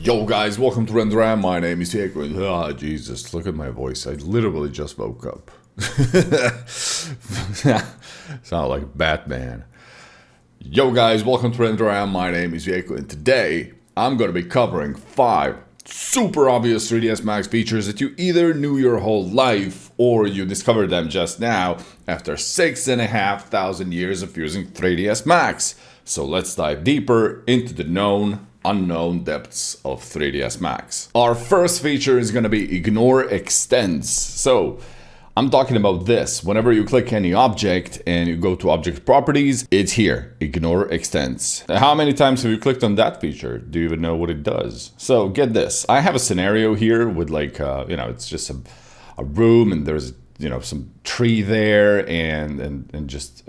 Yo guys, welcome to RenderRam. My name is Diego. Ah, Jesus, look at my voice. I literally just woke up. Sound like Batman. Yo guys, welcome to RenderRam. My name is Diego, and today I'm going to be covering 5 super obvious 3ds Max features that you either knew your whole life or you discovered them just now after 6,500 years of using 3ds Max. So let's dive deeper into the known unknown depths of 3ds Max. Our first feature is going to be ignore extents. So I'm talking about this. Whenever you click any object and you go to object properties, it's here, ignore extents. How many times have you clicked on that feature? Do you even know what it does? So get this. I have a scenario here with like, it's just a room and there's, some tree there and just,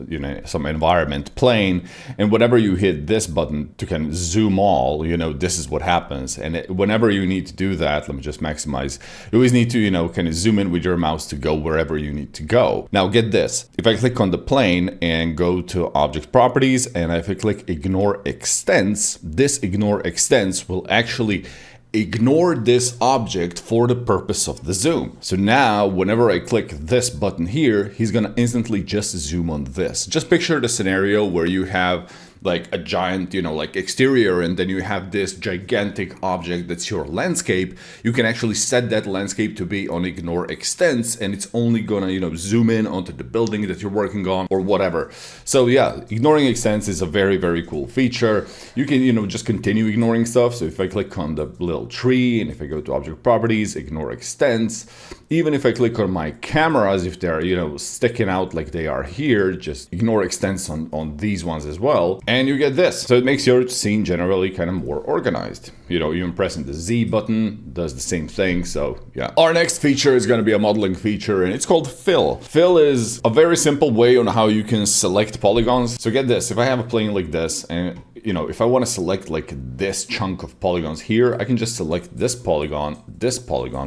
some environment plane. And whenever you hit this button to kind of zoom all, this is what happens. And whenever you need to do that, let me just maximize. You always need to, kind of zoom in with your mouse to go wherever you need to go. Now get this. If I click on the plane and go to object properties, and if I click ignore extents, this ignore extents will actually ignore this object for the purpose of the zoom. So now whenever I click this button here, he's gonna instantly just zoom on this. Just picture the scenario where you have like a giant, like exterior, and then you have this gigantic object that's your landscape. You can actually set that landscape to be on ignore extents, and it's only gonna, zoom in onto the building that you're working on or whatever. So yeah, ignoring extents is a very, very cool feature. You can, just continue ignoring stuff. So if I click on the little tree and if I go to object properties, ignore extents, even if I click on my cameras, if they're, sticking out like they are here, just ignore extents on these ones as well. And you get this. So it makes your scene generally kind of more organized. Even pressing the Z button does the same thing. So yeah. Our next feature is going to be a modeling feature, and it's called fill. Fill is a very simple way on how you can select polygons. So get this. If I have a plane like this, and if I want to select like this chunk of polygons here, I can just select this polygon,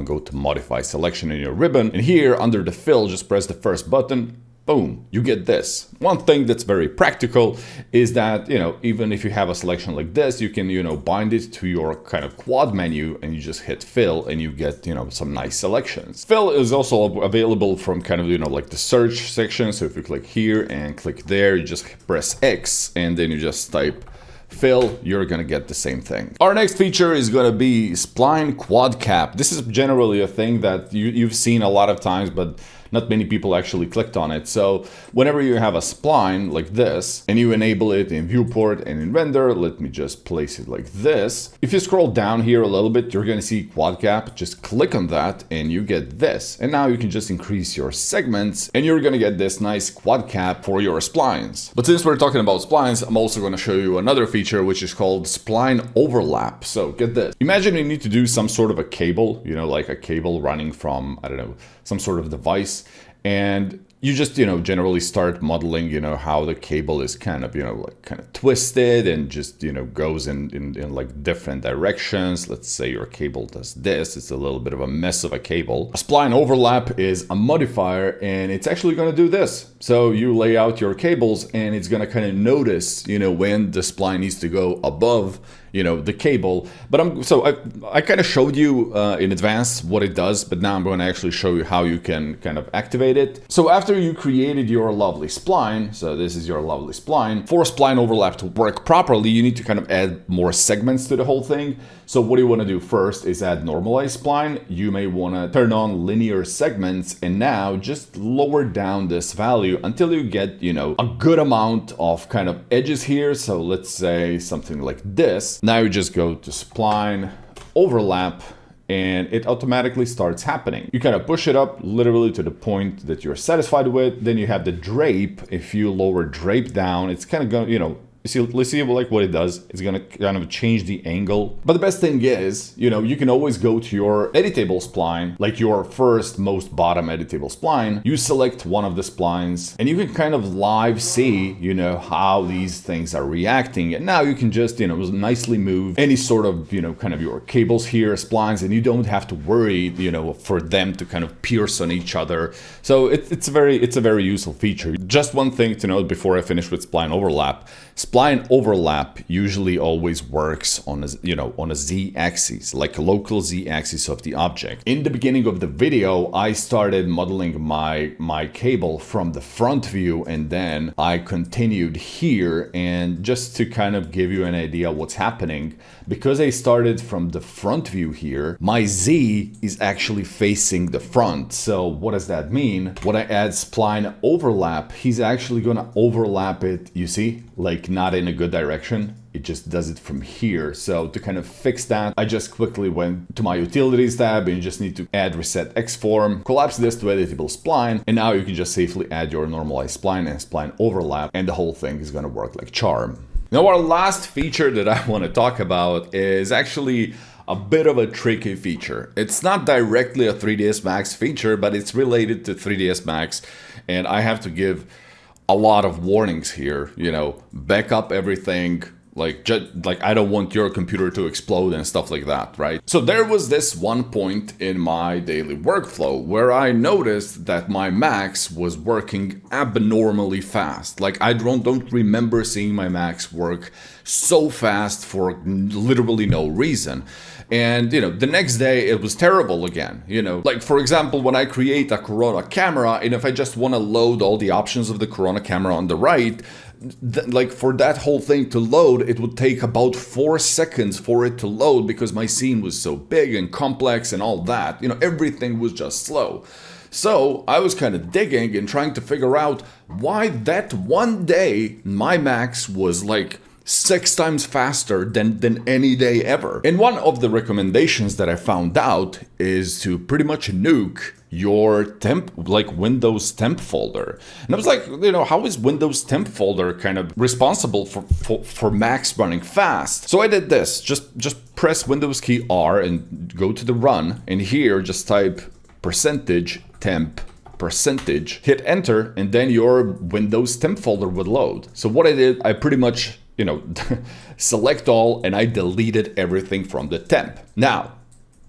go to modify selection in your ribbon, and here under the fill, just press the first button. Boom, you get this. One thing that's very practical is that, even if you have a selection like this, you can, bind it to your kind of quad menu and you just hit fill and you get, some nice selections. Fill is also available from kind of, like the search section. So if you click here and click there, you just press X and then you just type fill, you're gonna get the same thing. Our next feature is gonna be Spline Quad Cap. This is generally a thing that you've seen a lot of times, but not many people actually clicked on it. So whenever you have a spline like this and you enable it in viewport and in render, let me just place it like this. If you scroll down here a little bit, you're gonna see quad cap. Just click on that and you get this. And now you can just increase your segments and you're gonna get this nice quad cap for your splines. But since we're talking about splines, I'm also gonna show you another feature which is called Spline Overlap. So get this. Imagine you need to do some sort of a cable, like a cable running from, I don't know, some sort of device. And you just, generally start modeling, how the cable is kind of, kind of twisted and just, goes in like different directions. Let's say your cable does this. It's a little bit of a mess of a cable. A spline overlap is a modifier and it's actually going to do this. So you lay out your cables and it's going to kind of notice, when the spline needs to go above the cable. But I kind of showed you in advance what it does, but now I'm going to actually show you how you can kind of activate it. So after you created your lovely spline, so this is your lovely spline, for spline overlap to work properly, you need to kind of add more segments to the whole thing. So what you want to do first is add normalized spline. You may want to turn on linear segments and now just lower down this value until you get, a good amount of kind of edges here. So let's say something like this. Now you just go to spline overlap and it automatically starts happening. You kind of push it up literally to the point that you're satisfied with. Then you have the drape. If you lower drape down, it's kind of going, let's see like what it does. It's gonna kind of change the angle. But the best thing is, you can always go to your editable spline, like your first most bottom editable spline. You select one of the splines and you can kind of live see, how these things are reacting. And now you can just, nicely move any sort of, kind of your cables here, splines, and you don't have to worry, for them to kind of pierce on each other. So it's a very useful feature. Just one thing to note before I finish with spline overlap. Spline Overlap usually always works on a, on a z-axis, like a local z-axis of the object. In the beginning of the video, I started modeling my cable from the front view, and then I continued here. And just to kind of give you an idea what's happening, because I started from the front view here, my Z is actually facing the front. So what does that mean? When I add Spline Overlap, he's actually gonna overlap it, you see, like not in a good direction. It just does it from here. So to kind of fix that, I just quickly went to my utilities tab, and you just need to add reset X form, collapse this to editable spline, and now you can just safely add your normalized spline and spline overlap, and the whole thing is gonna work like charm. Now, our last feature that I want to talk about is actually a bit of a tricky feature. It's not directly a 3ds Max feature, but it's related to 3ds Max, and I have to give a lot of warnings here. Back up everything. Like I don't want your computer to explode and stuff like that, right? So there was this one point in my daily workflow where I noticed that my Max was working abnormally fast. Like I don't remember seeing my Max work so fast for literally no reason. And, the next day it was terrible again, like for example, when I create a Corona camera, and if I just want to load all the options of the Corona camera on the right, like for that whole thing to load, it would take about 4 seconds for it to load because my scene was so big and complex and all that, everything was just slow. So I was kind of digging and trying to figure out why that one day my Max was like 6 times faster than any day ever. And one of the recommendations that I found out is to pretty much nuke your temp, like Windows temp folder. And I was like, how is Windows temp folder kind of responsible for Max running fast? So I did this, just press Windows key R and go to the run, and here just type %temp %, hit enter, and then your Windows temp folder would load. So what I did, I pretty much select all, and I deleted everything from the temp. Now,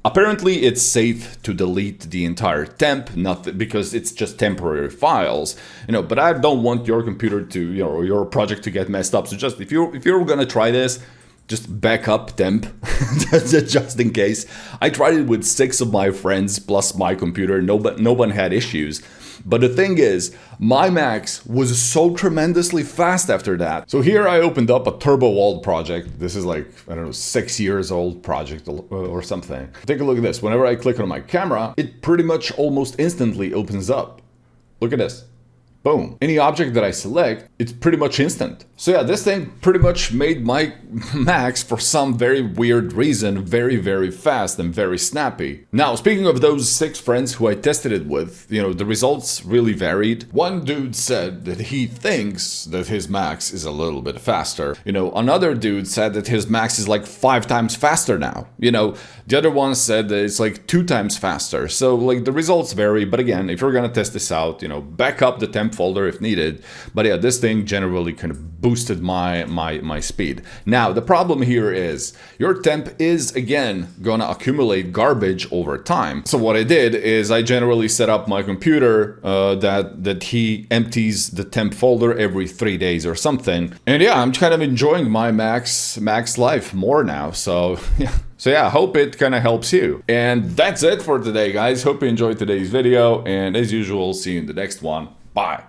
apparently it's safe to delete the entire temp, not because it's just temporary files, but I don't want your computer to, or your project to get messed up. So just if you're gonna try this, just back up temp just in case. I tried it with 6 of my friends plus my computer. No one had issues. But the thing is, my Max was so tremendously fast after that. So here I opened up a Turbo Walled project. This is like, I don't know, 6 years old project or something. Take a look at this. Whenever I click on my camera, it pretty much almost instantly opens up. Look at this. Boom. Any object that I select, it's pretty much instant. So yeah, this thing pretty much made my Max, for some very weird reason, very, very fast and very snappy. Now, speaking of those 6 friends who I tested it with, the results really varied. One dude said that he thinks that his Max is a little bit faster. Another dude said that his Max is like 5 times faster now. The other one said that it's like 2 times faster. So like the results vary, but again, if you're gonna test this out, back up the temp folder if needed. But yeah, this thing generally kind of boosted my speed. Now, the problem here is your temp is again gonna accumulate garbage over time. So what I did is I generally set up my computer that he empties the temp folder every 3 days or something. And yeah, I'm kind of enjoying my Max life more now. So yeah. So yeah, I hope it kind of helps you. And that's it for today, guys. Hope you enjoyed today's video. And as usual, see you in the next one. Bye.